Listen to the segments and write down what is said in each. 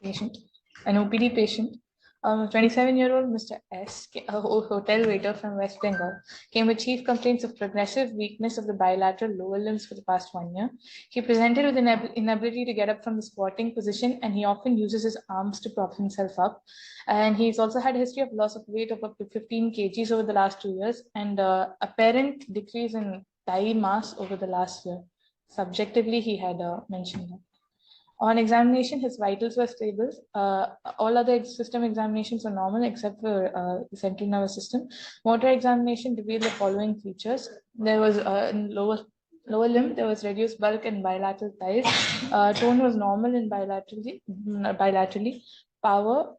patient, an OPD patient. A 27-year-old Mr. S, a hotel waiter from West Bengal, came with chief complaints of progressive weakness of the bilateral lower limbs for the past 1 year. He presented with an inability to get up from the squatting position, and he often uses his arms to prop himself up. And he's also had a history of loss of weight of up to 15 kgs over the last 2 years, and apparent decrease in thigh mass over the last year. Subjectively, he had mentioned that. On examination, his vitals were stable. All other system examinations were normal except for the central nervous system. Motor examination revealed the following features. There was in lower limb, there was reduced bulk and bilateral thighs. Tone was normal in bilaterally. Power,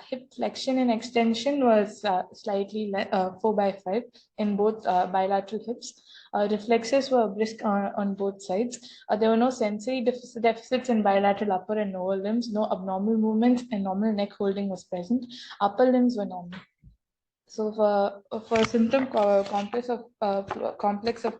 hip flexion and extension was slightly 4/5 in both bilateral hips. Reflexes were brisk on both sides. There were no sensory deficits in bilateral upper and lower limbs. No abnormal movements and normal neck holding was present. Upper limbs were normal. So for symptom complex of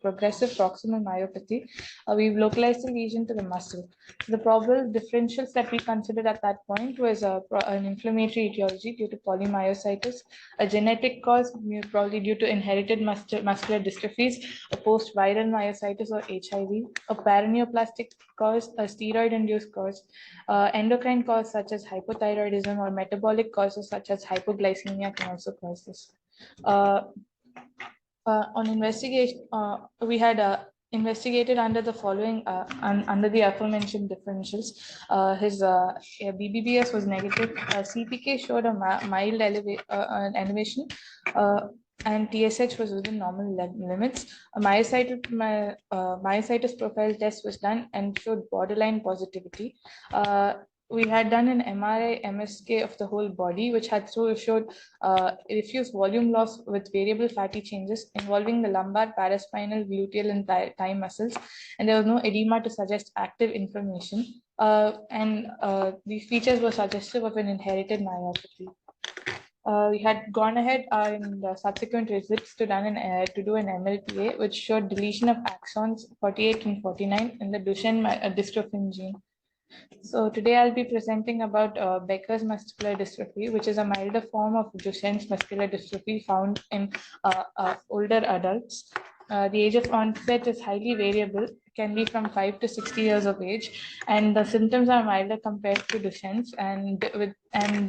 progressive proximal myopathy, we've localized the lesion to the muscle. The probable differentials that we considered at that point was an inflammatory etiology due to polymyositis, a genetic cause probably due to inherited muscular dystrophies, a post-viral myositis or HIV, a paraneoplastic cause, a steroid-induced cause, endocrine cause such as hypothyroidism, or metabolic causes such as hypoglycemia can also cause this. On investigation, we had investigated under the following, under the aforementioned differentials. His BBBS was negative. CPK showed a mild elevation. And TSH was within normal limits. A myositis profile test was done and showed borderline positivity. We had done an MRI MSK of the whole body, which had showed diffuse volume loss with variable fatty changes involving the lumbar, paraspinal, gluteal, and thigh muscles, and there was no edema to suggest active inflammation. These features were suggestive of an inherited myopathy. We had gone ahead in the subsequent visits to do an MLPA, which showed deletion of axons 48 and 49 in the Duchenne dystrophin gene. So today I'll be presenting about Becker's muscular dystrophy, which is a milder form of Duchenne's muscular dystrophy found in older adults. The age of onset is highly variable, can be from 5 to 60 years of age, and the symptoms are milder compared to Duchenne's, and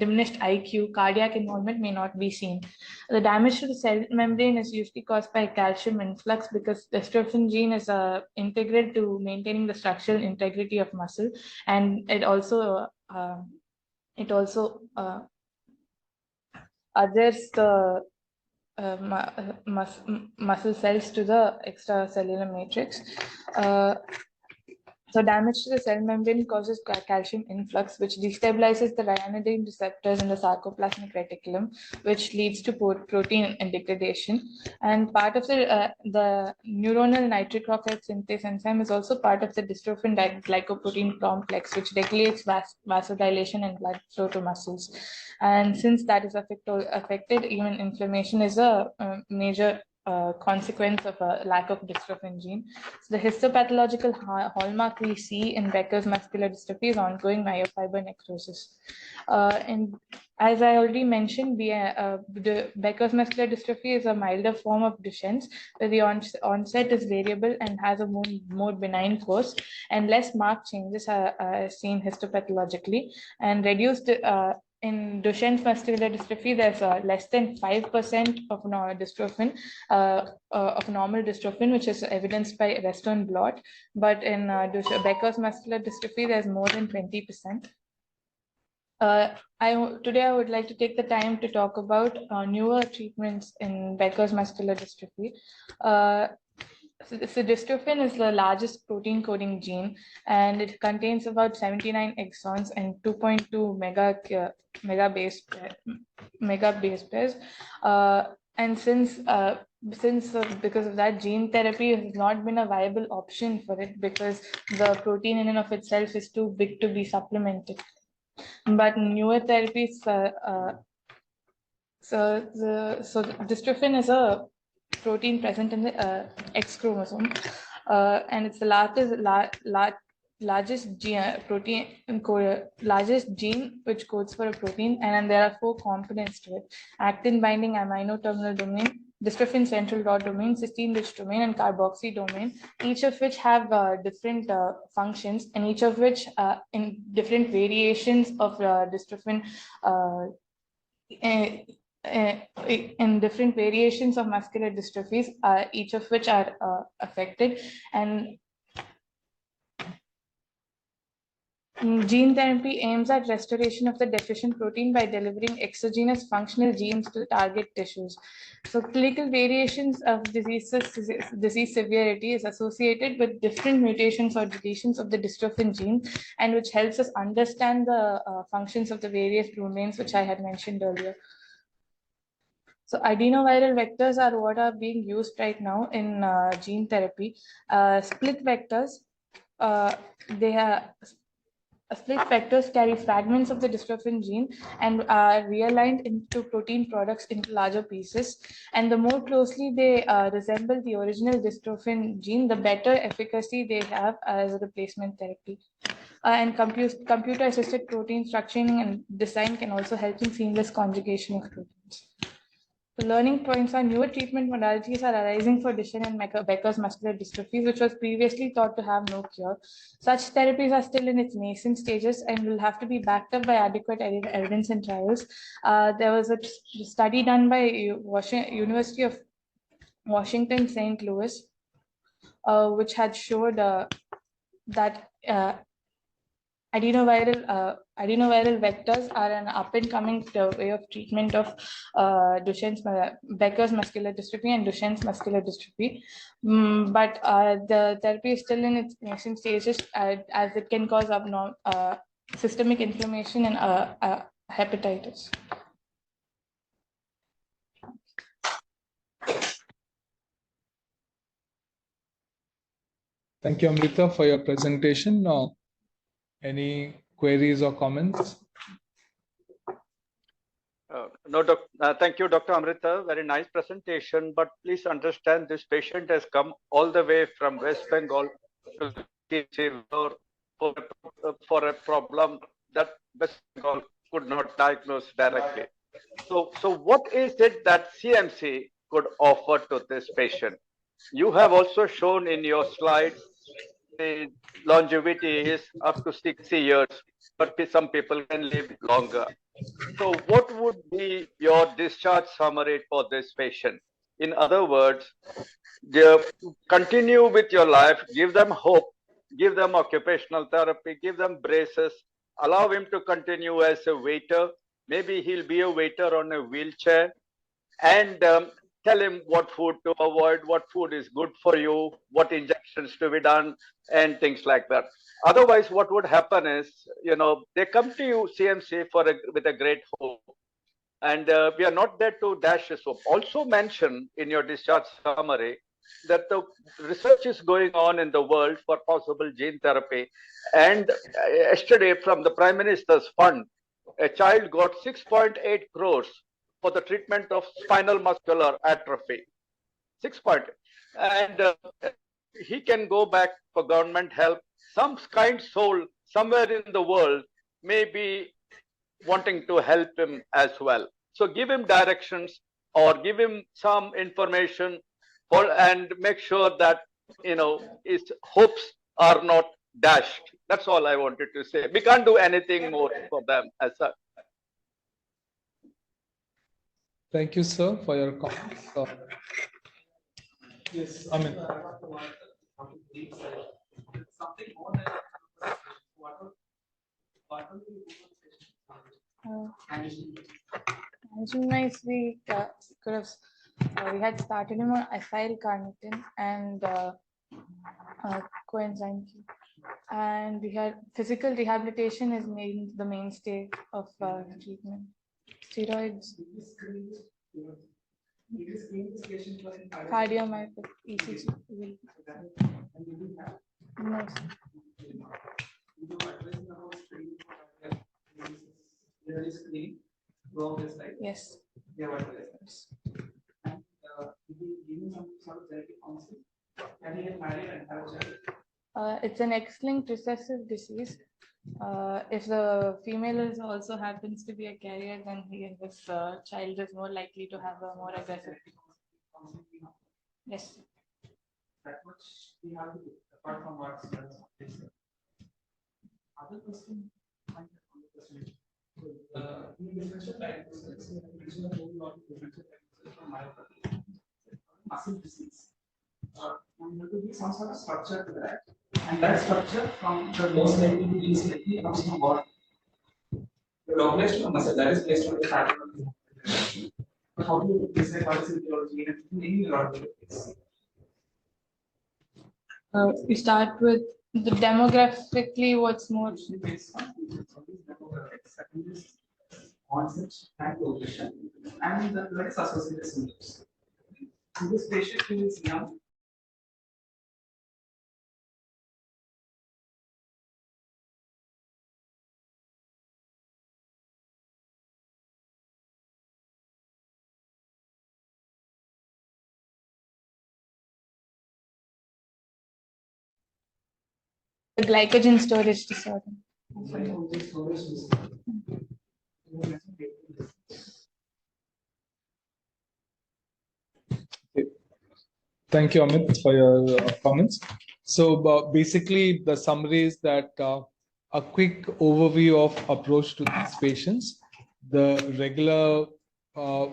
diminished IQ, cardiac involvement may not be seen. The damage to the cell membrane is usually caused by calcium influx because the dystrophin gene is integral to maintaining the structural integrity of muscle, and it also adheres the muscle cells to the extracellular matrix. So damage to the cell membrane causes calcium influx, which destabilizes the ryanodine receptors in the sarcoplasmic reticulum, which leads to protein degradation. And part of the neuronal nitric oxide synthase enzyme is also part of the dystrophin glycoprotein complex, which regulates vasodilation and blood flow to muscles. And since that is affected, even inflammation is a major consequence of a lack of dystrophin gene. So the histopathological hallmark we see in Becker's muscular dystrophy is ongoing myofiber necrosis. And as I already mentioned, the Becker's muscular dystrophy is a milder form of Duchenne's, where the onset is variable and has a more benign course, and less marked changes are seen histopathologically, and reduced in Duchenne's muscular dystrophy, there's less than 5% of dystrophin, of normal dystrophin, which is evidenced by Western blot. But in Becker's muscular dystrophy, there's more than 20%. Today I would like to take the time to talk about newer treatments in Becker's muscular dystrophy. So dystrophin is the largest protein coding gene, and it contains about 79 exons and 2.2 mega base pairs. And since because of that, gene therapy has not been a viable option for it because the protein in and of itself is too big to be supplemented. But newer therapies, so dystrophin is a protein present in the X chromosome, and it's the largest largest gene which codes for a protein, and there are 4 components to it: actin binding amino terminal domain, dystrophin central rod domain, cysteine rich domain, and carboxy domain, each of which have different functions, and each of which in different variations of dystrophin uh, eh, in different variations of muscular dystrophies, each of which are affected. And gene therapy aims at restoration of the deficient protein by delivering exogenous functional genes to target tissues. So clinical variations of disease severity is associated with different mutations or deletions of the dystrophin gene, and which helps us understand the functions of the various domains which I had mentioned earlier. So adenoviral vectors are what are being used right now in gene therapy. Split vectors, they are split vectors carry fragments of the dystrophin gene and are realigned into protein products into larger pieces. And the more closely they resemble the original dystrophin gene, the better efficacy they have as a replacement therapy. And computer-assisted protein structuring and design can also help in seamless conjugation of proteins. The learning points are newer treatment modalities are arising for Duchenne and Becker's muscular dystrophies, which was previously thought to have no cure. Such therapies are still in its nascent stages and will have to be backed up by adequate evidence and trials. There was a study done by University of Washington, St. Louis, which had showed that adenoviral vectors are an up-and-coming way of treatment of Becker's muscular dystrophy and Duchenne's muscular dystrophy. But the therapy is still in its nascent stages, as it can cause systemic inflammation and hepatitis. Thank you, Amrita, for your presentation. Any queries or comments? No, thank you, Dr. Amrita. Very nice presentation. But please understand, this patient has come all the way from West Bengal to for a problem that West Bengal could not diagnose directly. So what is it that CMC could offer to this patient? You have also shown in your slides the longevity is up to 60 years, but some people can live longer. So what would be your discharge summary for this patient? In other words, continue with your life, give them hope, give them occupational therapy, give them braces, allow him to continue as a waiter. Maybe he'll be a waiter on a wheelchair, and tell him what food to avoid, what food is good for you, what injections to be done, and things like that. Otherwise, what would happen is, they come to you, CMC, with a great hope. And we are not there to dash his hope. Also mention in your discharge summary that the research is going on in the world for possible gene therapy. And yesterday, from the Prime Minister's fund, a child got 6.8 crores for the treatment of spinal muscular atrophy. 6.8. And he can go back for government help. Some kind soul somewhere in the world may be wanting to help him as well. So give him directions or give him some information and make sure that, his hopes are not dashed. That's all I wanted to say. We can't do anything more for them as such. Thank you, sir, for your comments. Yes, I mean. Management-wise, we had started him on ethyl carnitine and coenzyme Q. And we had physical rehabilitation is the mainstay of treatment. Steroids, cardiomyopathy, ECG. No, sir. Yes. Yes. And give some sort of genetic counseling. And he is married and have a child. It's an X-linked recessive disease. If the female is also happens to be a carrier, then this child is more likely to have a more aggressive. Yes. That much we have to do, apart from what other question. In differential diagnosis, you mentioned a whole lot of differential diagnosis from myopathy, muscle disease. And there could be some sort of structure to that, and that structure from the most likely to least likely comes from what? The localization of muscle that is based on the pattern of the muscle. But how do you decide what is etiology and any neurological case? We start with the demographically what's more. Based on demographics, second is onset and progression, and the less associated symptoms. In this patient who is young, The glycogen storage disorder. Thank you, Amit, for your comments. So basically, the summary is that a quick overview of approach to these patients, the regular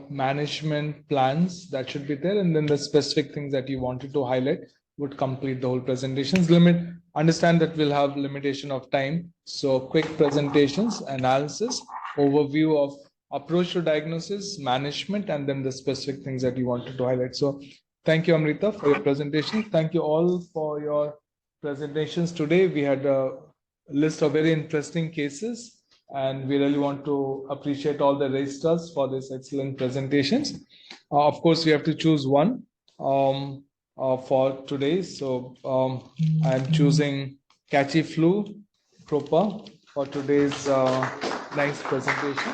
management plans that should be there, and then the specific things that you wanted to highlight would complete the whole presentations. Understand that we'll have limitation of time. So quick presentations, analysis, overview of approach to diagnosis, management, and then the specific things that you wanted to highlight. So thank you, Amrita, for your presentation. Thank you all for your presentations today. We had a list of very interesting cases, and we really want to appreciate all the registrars for this excellent presentations. Of course, we have to choose one for today. So I'm choosing Catchy Flu Propa for today's nice presentation.